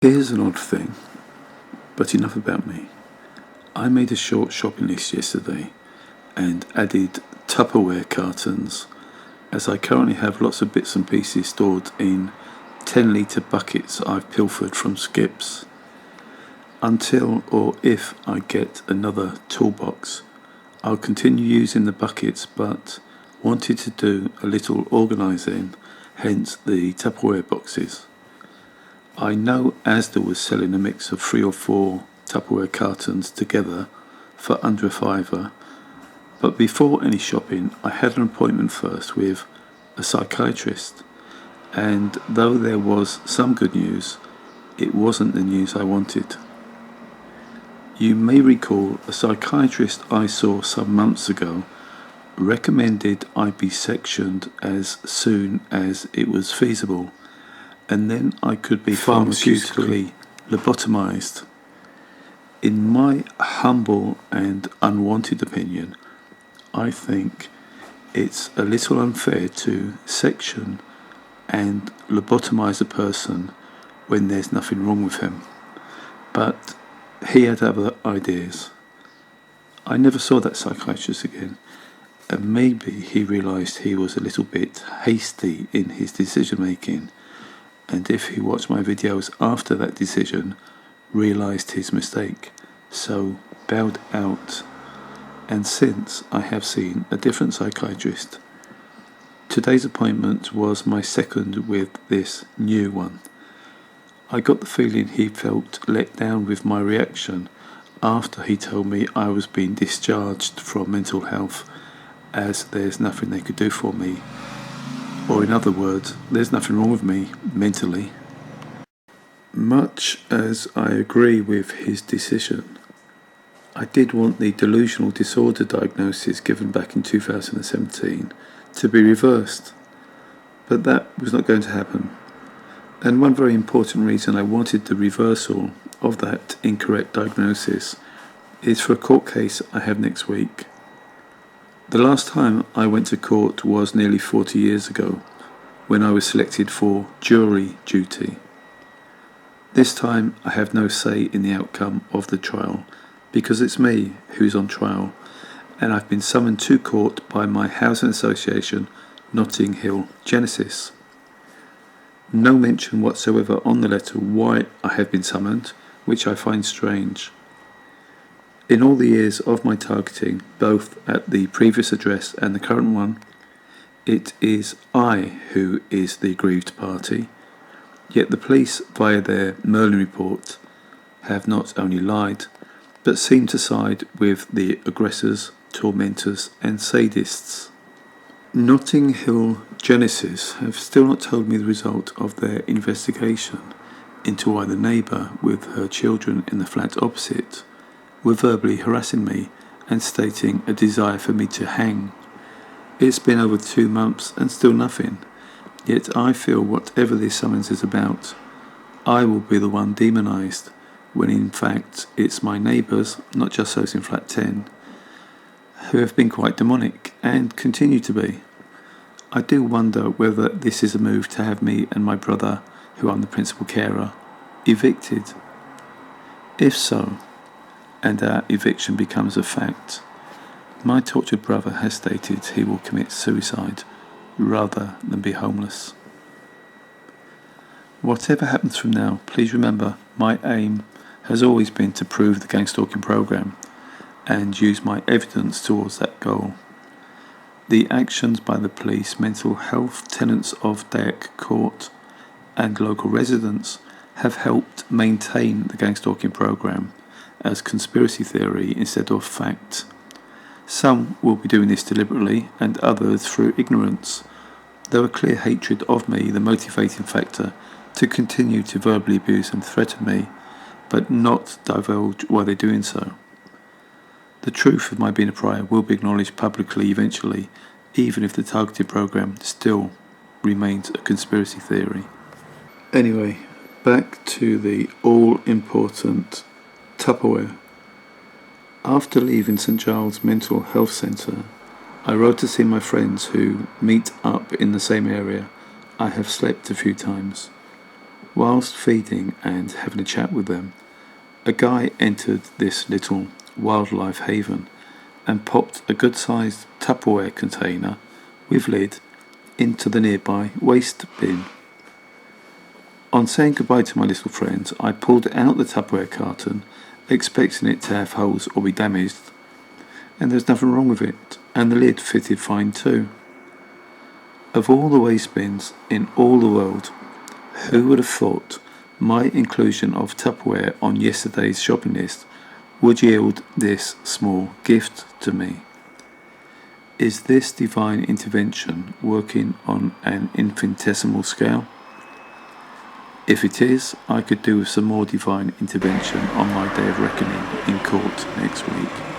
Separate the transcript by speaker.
Speaker 1: Here's an odd thing, but enough about me. I made a short shopping list yesterday and added Tupperware cartons, as I currently have lots of bits and pieces stored in 10-litre buckets I've pilfered from skips. Until or if I get another toolbox, I'll continue using the buckets, but wanted to do a little organising, hence the Tupperware boxes. I know Asda was selling a mix of 3 or 4 Tupperware cartons together for under a £5, but before any shopping I had an appointment first with a psychiatrist, and though there was some good news, it wasn't the news I wanted. You may recall a psychiatrist I saw some months ago recommended I be sectioned as soon as it was feasible, and then I could be pharmaceutically lobotomized. In my humble and unwanted opinion, I think it's a little unfair to section and lobotomize a person when there's nothing wrong with him. But he had other ideas. I never saw that psychiatrist again, and maybe he realised he was a little bit hasty in his decision making, and if he watched my videos after that decision, realised his mistake, so bowed out. And since I have seen a different psychiatrist, today's appointment was my second with this new one. I got the feeling he felt let down with my reaction after he told me I was being discharged from mental health, as there's nothing they could do for me. Or in other words, there's nothing wrong with me mentally. Much as I agree with his decision, I did want the delusional disorder diagnosis given back in 2017 to be reversed, but that was not going to happen. And one very important reason I wanted the reversal of that incorrect diagnosis is for a court case I have next week. The last time I went to court was nearly 40 years ago, when I was selected for jury duty. This time I have no say in the outcome of the trial, because it's me who's on trial, and I've been summoned to court by my housing association, Notting Hill Genesis. No mention whatsoever on the letter why I have been summoned, which I find strange. In all the years of my targeting, both at the previous address and the current one, it is I who is the aggrieved party, yet the police, via their Merlin report, have not only lied, but seem to side with the aggressors, tormentors and sadists. Notting Hill Genesis have still not told me the result of their investigation into why the neighbour with her children in the flat opposite were verbally harassing me and stating a desire for me to hang. It's been over 2 months and still nothing, yet I feel whatever this summons is about, I will be the one demonised, when in fact it's my neighbours, not just those in flat 10, who have been quite demonic and continue to be. I do wonder whether this is a move to have me and my brother, who I'm the principal carer, evicted. If so, and our eviction becomes a fact, my tortured brother has stated he will commit suicide rather than be homeless. Whatever happens from now, please remember my aim has always been to prove the gang stalking program and use my evidence towards that goal. The actions by the police, mental health tenants of Dayak Court and local residents have helped maintain the gang stalking program as conspiracy theory instead of fact. Some will be doing this deliberately and others through ignorance, though a clear hatred of me the motivating factor to continue to verbally abuse and threaten me, but not divulge why they're doing so. The truth of my being a pariah will be acknowledged publicly eventually, even if the targeted program still remains a conspiracy theory. Anyway, back to the all-important Tupperware. After leaving St Giles Mental Health Centre, I rode to see my friends who meet up in the same area I have slept a few times. Whilst feeding and having a chat with them, a guy entered this little wildlife haven and popped a good-sized Tupperware container with lid into the nearby waste bin. On saying goodbye to my little friends, I pulled out the Tupperware carton, expecting it to have holes or be damaged, and there's nothing wrong with it, and the lid fitted fine too. Of all the waste bins in all the world, who would have thought my inclusion of Tupperware on yesterday's shopping list would yield this small gift to me? Is this divine intervention working on an infinitesimal scale? If it is, I could do with some more divine intervention on my day of reckoning in court next week.